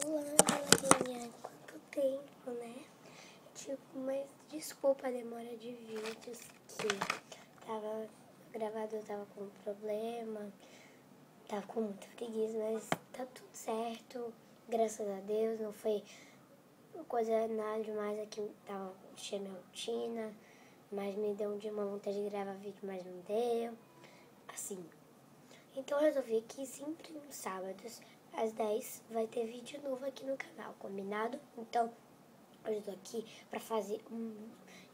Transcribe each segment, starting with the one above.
Olá, galerinha, quanto tempo, né? Mas desculpa a demora de vídeos, que o gravador tava com problema, tava com muita preguiça, mas tá tudo certo, graças a Deus, não foi coisa nada demais aqui, tava cheia minha rotina, mas me deu uma vontade de gravar vídeo, mas não deu, assim. Então eu resolvi que sempre nos sábados, às 10, vai ter vídeo novo aqui no canal, combinado? Então, hoje eu tô aqui para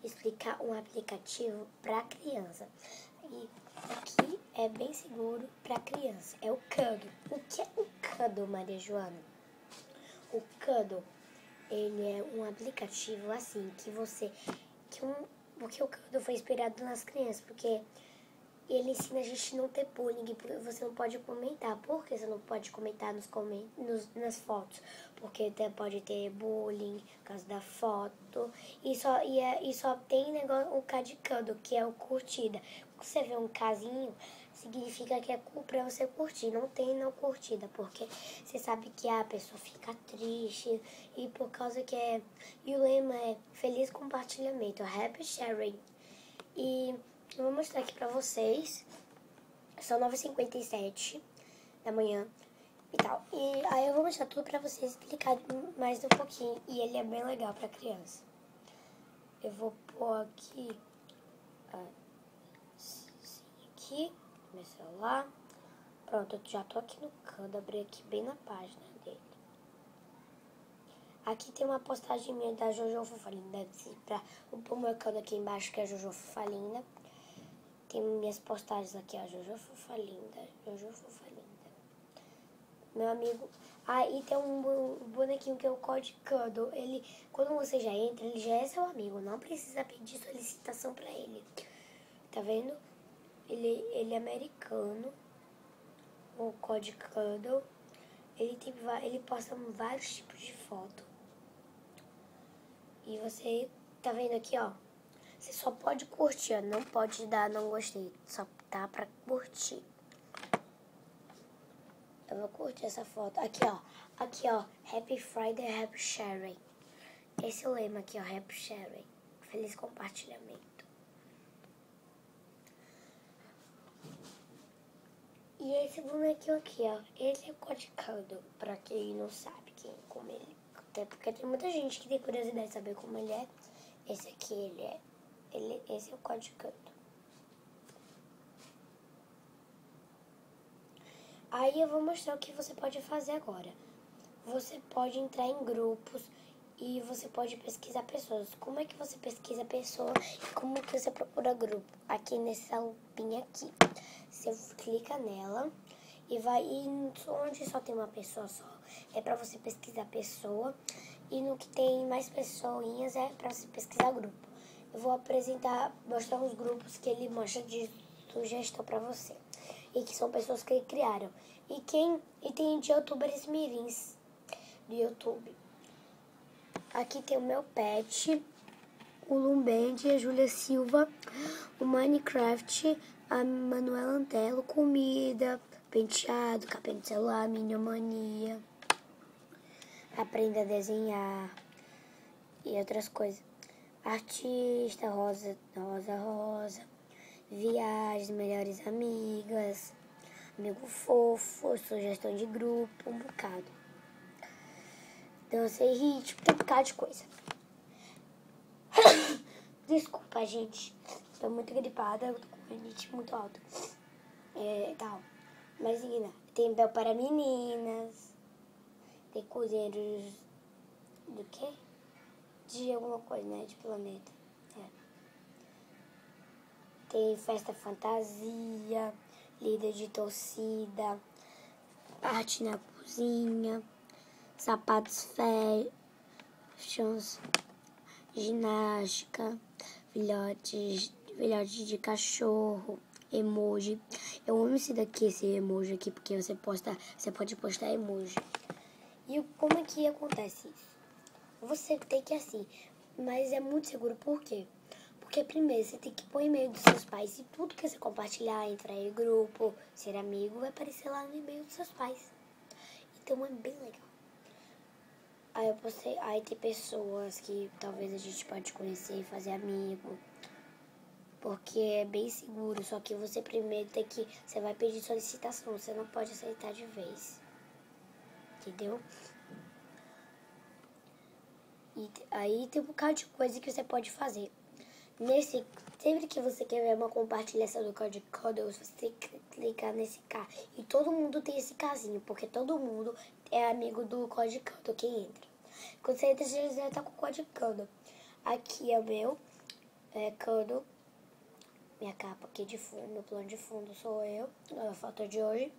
explicar um aplicativo para criança. E aqui é bem seguro para criança, é o Cuddle. O que é o Cuddle, Maria Joana? O Cuddle, ele é um aplicativo assim, porque o Cuddle foi inspirado nas crianças, porque ele ensina a gente não ter bullying, porque você não pode comentar. Por que você não pode comentar nas fotos? Porque pode ter bullying por causa da foto. E só tem o cadicando, que é o curtida. Quando você vê um casinho, significa que é pra você curtir. Não tem não curtida, porque você sabe que a pessoa fica triste. E por causa que E o lema é feliz compartilhamento, happy sharing. E eu vou mostrar aqui pra vocês. São 9h57 da manhã e tal. E aí eu vou mostrar tudo pra vocês, explicar mais um pouquinho. E ele é bem legal pra criança. Eu vou pôr aqui, aqui, meu celular. Pronto, eu já tô aqui no canto, abri aqui bem na página dele. Aqui tem uma postagem minha da Jojo Fofalinda. Vou pôr meu canto aqui embaixo, que é a Jojo Fofalinda. Tem minhas postagens aqui, ó, Jojo Fofalinda, Jojo Fofalinda. Meu amigo... e tem um bonequinho que é o Code Cuddle. Ele, quando você já entra, ele já é seu amigo. Não precisa pedir solicitação pra ele. Tá vendo? Ele é americano. O Code Cuddle. Ele posta vários tipos de foto. E você tá vendo aqui, ó. Você só pode curtir, não pode dar não gostei. Só tá pra curtir. Eu vou curtir essa foto. Aqui, ó. Aqui, ó. Happy Friday, Happy Sharing. Esse é o lema aqui, ó. Happy Sharing. Feliz compartilhamento. E esse bonequinho aqui, ó. Esse é o Code Cuddle. Pra quem não sabe como ele. Até porque tem muita gente que tem curiosidade de saber como ele é. Esse aqui, esse é o Code Cuddle. Aí eu vou mostrar o que você pode fazer agora. Você pode entrar em grupos e você pode pesquisar pessoas. Como é que você pesquisa pessoa e como que você procura grupo? Aqui nessa lupinha aqui. Você clica nela e vai onde só tem uma pessoa só. É pra você pesquisar pessoa. E no que tem mais pessoinhas é pra você pesquisar grupo. Eu vou mostrar uns grupos que ele mostra de sugestão pra você. E que são pessoas que ele criaram. E tem de youtubers mirins do YouTube. Aqui tem o meu pet, o Lumband, a Júlia Silva, o Minecraft, a Manuela Antelo, comida, penteado, capinha de celular, Miniomania, aprenda a desenhar e outras coisas. Artista, Rosa, viagens, melhores amigas, amigo fofo, sugestão de grupo, um bocado. Dança e ritmo, tem um bocado de coisa. Desculpa, gente. Tô muito gripada, tô com rinite muito alto. Tal. Mas, menina, tem Bel para meninas. Tem cozinheiros do quê? De alguma coisa, né? De planeta. Tem festa fantasia, líder de torcida, arte na cozinha, sapatos fashions, ginástica, filhotes de cachorro, emoji. Eu amo esse emoji aqui, porque você pode postar emoji. E como é que acontece isso? Você tem que mas é muito seguro, por quê? Porque primeiro você tem que pôr e-mail dos seus pais e tudo que você compartilhar, entrar em grupo, ser amigo, vai aparecer lá no e-mail dos seus pais. Então é bem legal. Aí eu postei, aí tem pessoas que talvez a gente pode conhecer e fazer amigo. Porque é bem seguro, só que você primeiro tem que... Você vai pedir solicitação, você não pode aceitar de vez. Entendeu? E aí tem um bocado de coisa que você pode fazer. Sempre que você quer ver uma compartilhação do Code Cuddles, você tem que clicar nesse K. E todo mundo tem esse Kzinho, porque todo mundo é amigo do Code Cuddle, quem entra. Quando você entra, você já tá com o Code Cuddle. Aqui é o meu, Cuddle. Minha capa aqui de fundo, meu plano de fundo sou eu, a foto de hoje.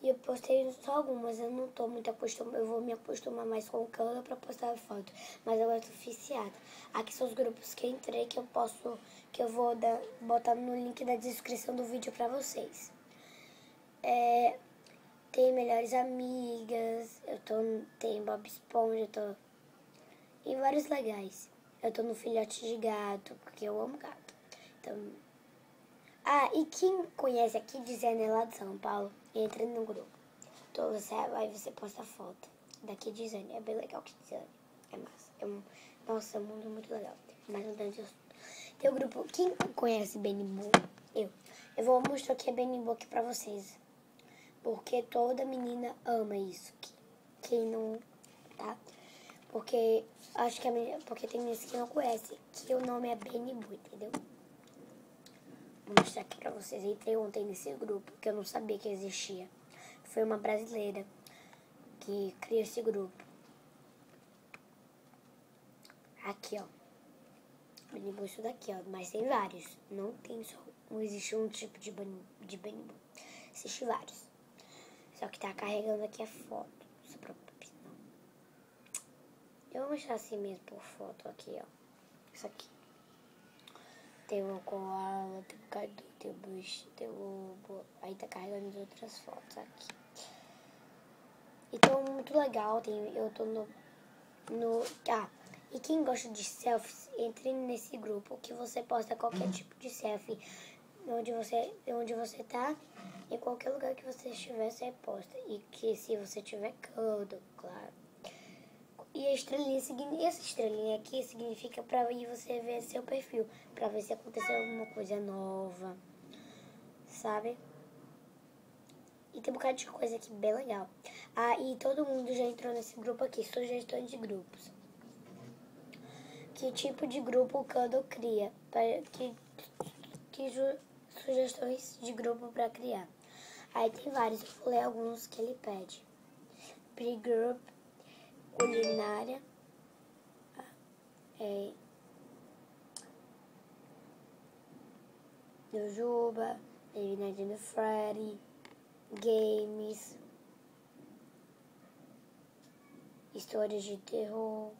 E eu postei só algumas, eu não tô muito acostumada, eu vou me acostumar mais com o Canva pra postar a foto. Mas agora eu tô oficiada. Aqui são os grupos que eu entrei, que eu vou botar no link da descrição do vídeo pra vocês. Tem Melhores Amigas, tem Bob Esponja, eu tô em vários legais. Eu tô no Filhote de Gato, porque eu amo gato. Então... e quem conhece aqui Disney lá de São Paulo, entra no grupo. Então aí você posta foto daqui Disney. É bem legal que Disney. É massa. Nossa, é um mundo muito legal. Mas não tem o grupo. Quem conhece Benny Boo? Eu vou mostrar aqui a Benny Boo aqui pra vocês. Porque toda menina ama isso aqui. Quem não, tá? Porque acho que porque tem meninas que não conhecem, que o nome é Benny Boo, entendeu? Vou mostrar aqui pra vocês. Entrei ontem nesse grupo, que eu não sabia que existia. Foi uma brasileira que criou esse grupo. Aqui, ó. Benny Boo, isso daqui, ó. Mas tem vários. Não existe um tipo de Benny Boo. Existe vários. Só que tá carregando aqui a foto. Eu vou mostrar assim mesmo por foto aqui, ó. Isso aqui. Tem o koala, tem o cadu, tem o bush, tem o lobo. Aí tá carregando as outras fotos aqui. Então, muito legal. Eu tô e quem gosta de selfies, entre nesse grupo que você posta qualquer tipo de selfie. Onde você tá, em qualquer lugar que você estiver, você posta. E que se você tiver Cuddle, claro. E essa estrelinha aqui significa pra ir você ver seu perfil, pra ver se aconteceu alguma coisa nova, sabe? E tem um bocado de coisa aqui bem legal. E todo mundo já entrou nesse grupo aqui, sugestões de grupos. Que tipo de grupo o Cuddle cria? Sugestões de grupo pra criar. Aí tem vários, eu vou ler alguns que ele pede. Pre-group, culinária, Jujuba, Nerdinho Freddy, games, histórias de terror.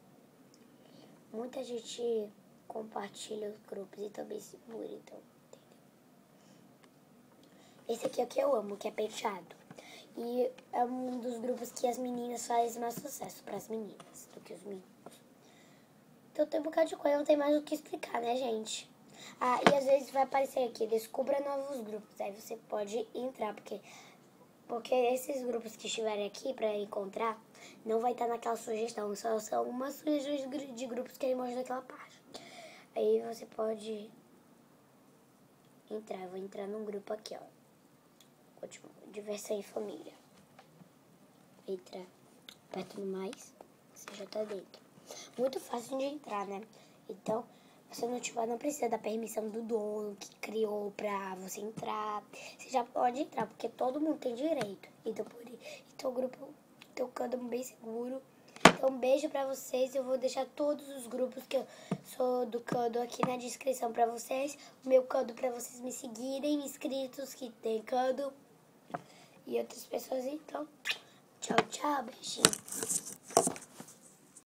Muita gente compartilha os grupos e também segura, então, entendeu? Esse aqui é o que eu amo, que é penteado. E é um dos grupos que as meninas fazem mais sucesso para as meninas do que os meninos. Então tem um bocado de coisa, não tem mais o que explicar, né, gente? E às vezes vai aparecer aqui, descubra novos grupos. Aí você pode entrar, porque esses grupos que estiverem aqui para encontrar, não vai estar naquela sugestão. Só são algumas sugestões de grupos que ele mostra naquela parte. Aí você pode entrar. Eu vou entrar num grupo aqui, ó. Último, diversão em família. Entra, aperta no mais, você já tá dentro. Muito fácil de entrar, né? Então, você não precisa da permissão do dono que criou pra você entrar. Você já pode entrar, porque todo mundo tem direito. Então o grupo tem um Cuddle bem seguro. Então, um beijo pra vocês. Eu vou deixar todos os grupos que eu sou do Cuddle aqui na descrição pra vocês. O meu Cuddle pra vocês me seguirem. Inscritos que tem Cuddle. E outras pessoas, então. Tchau, tchau. Beijinho.